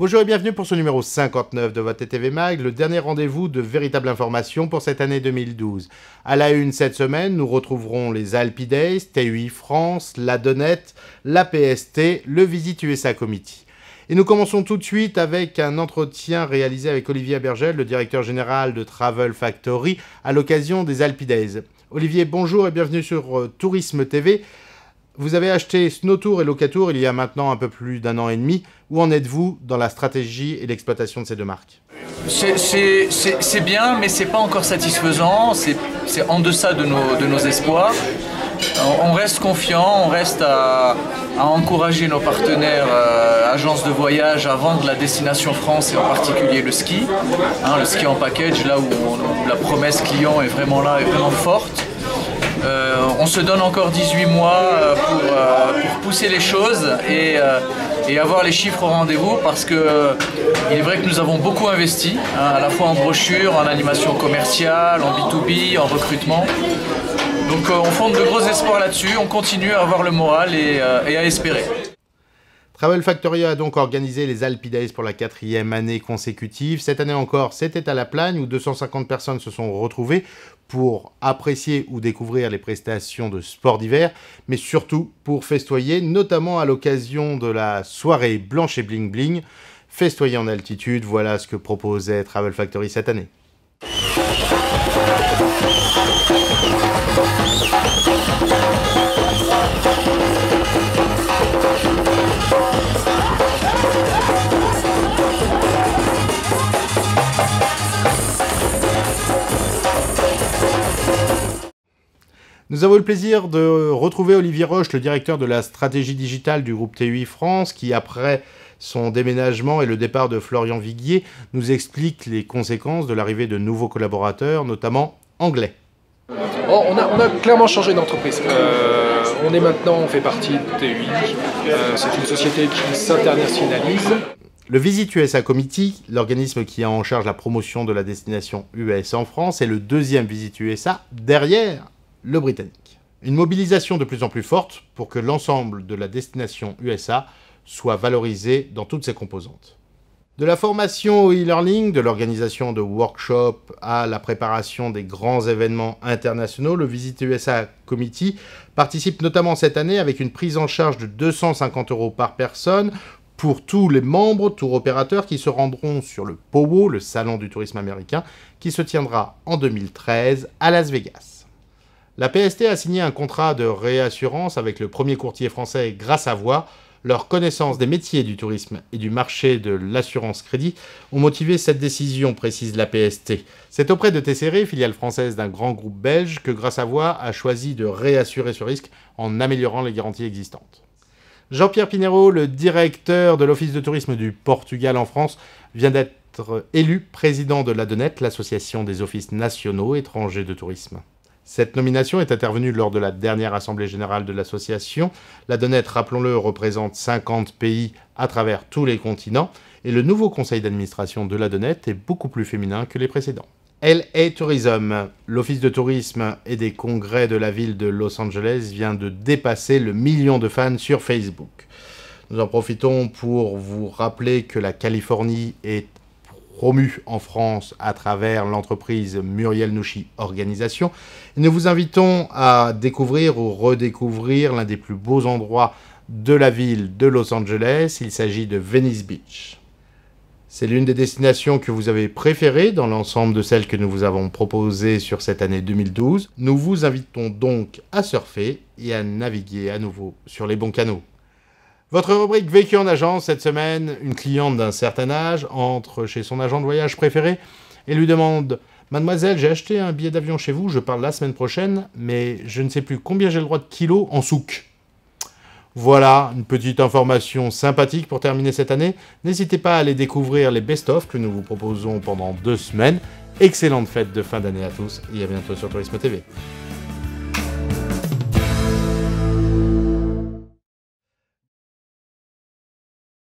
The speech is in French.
Bonjour et bienvenue pour ce numéro 59 de votre TTV Mag, le dernier rendez-vous de véritable information pour cette année 2012. À la une cette semaine, nous retrouverons les Alpi Days, TUI France, la Donnette, la PST, le Visit USA Committee. Et nous commençons tout de suite avec un entretien réalisé avec Olivier Abergel, le directeur général de Travel Factory, à l'occasion des Alpi Days. Olivier, bonjour et bienvenue sur Tourisme TV. Vous avez acheté Snowtour et Locatour il y a maintenant un peu plus d'un an et demi. Où en êtes-vous dans la stratégie et l'exploitation de ces deux marques ? C'est bien, mais c'est pas encore satisfaisant. C'est en deçà de nos espoirs. On reste confiant, on reste à encourager nos partenaires agences de voyage à vendre la destination France et en particulier le ski. Le ski en package, là où la promesse client est vraiment là, est vraiment forte. On se donne encore 18 mois pour pousser les choses et avoir les chiffres au rendez-vous parce qu'il est vrai que nous avons beaucoup investi, à la fois en brochure, en animation commerciale, en B2B, en recrutement. Donc on fonde de gros espoirs là-dessus, on continue à avoir le moral et à espérer. Travel Factory a donc organisé les Alpi Days pour la 4e année consécutive. Cette année encore, c'était à La Plagne où 250 personnes se sont retrouvées pour apprécier ou découvrir les prestations de sport d'hiver, mais surtout pour festoyer, notamment à l'occasion de la soirée Blanche et Bling Bling. Festoyer en altitude, voilà ce que proposait Travel Factory cette année. Nous avons eu le plaisir de retrouver Olivier Roche, le directeur de la stratégie digitale du groupe TUI France, qui après son déménagement et le départ de Florian Viguier, nous explique les conséquences de l'arrivée de nouveaux collaborateurs, notamment anglais. On a clairement changé d'entreprise. On fait partie de TUI. C'est une société qui s'internationalise. Le Visit USA Committee, l'organisme qui a en charge la promotion de la destination US en France, est le deuxième Visit USA derrière le britannique. Une mobilisation de plus en plus forte pour que l'ensemble de la destination USA soit valorisé dans toutes ses composantes. De la formation au e-learning, de l'organisation de workshops à la préparation des grands événements internationaux, le Visit USA Committee participe notamment cette année avec une prise en charge de 250 € par personne pour tous les membres tour opérateurs qui se rendront sur le POWO, le Salon du tourisme américain, qui se tiendra en 2013 à Las Vegas. La PST a signé un contrat de réassurance avec le premier courtier français Grâce à Voix. Leur connaissance des métiers du tourisme et du marché de l'assurance crédit ont motivé cette décision, précise la PST. C'est auprès de TCR, filiale française d'un grand groupe belge, que Grâce à Voix a choisi de réassurer ce risque en améliorant les garanties existantes. Jean-Pierre Pinero, le directeur de l'Office de tourisme du Portugal en France, vient d'être élu président de la Donnette, l'association des offices nationaux étrangers de tourisme. Cette nomination est intervenue lors de la dernière assemblée générale de l'association. La Donnette, rappelons-le, représente 50 pays à travers tous les continents et le nouveau conseil d'administration de la Donnette est beaucoup plus féminin que les précédents. LA Tourism, l'office de tourisme et des congrès de la ville de Los Angeles, vient de dépasser le 1 million de fans sur Facebook. Nous en profitons pour vous rappeler que la Californie est promu en France à travers l'entreprise Muriel Nouchi Organisation. Et nous vous invitons à découvrir ou redécouvrir l'un des plus beaux endroits de la ville de Los Angeles. Il s'agit de Venice Beach. C'est l'une des destinations que vous avez préférées dans l'ensemble de celles que nous vous avons proposées sur cette année 2012. Nous vous invitons donc à surfer et à naviguer à nouveau sur les bons canaux. Votre rubrique Vécu en agence, cette semaine, une cliente d'un certain âge entre chez son agent de voyage préféré et lui demande « Mademoiselle, j'ai acheté un billet d'avion chez vous, je parle la semaine prochaine, mais je ne sais plus combien j'ai le droit de kilos en souk. » Voilà, une petite information sympathique pour terminer cette année. N'hésitez pas à aller découvrir les best-of que nous vous proposons pendant 2 semaines. Excellente fête de fin d'année à tous et à bientôt sur Tourisme TV.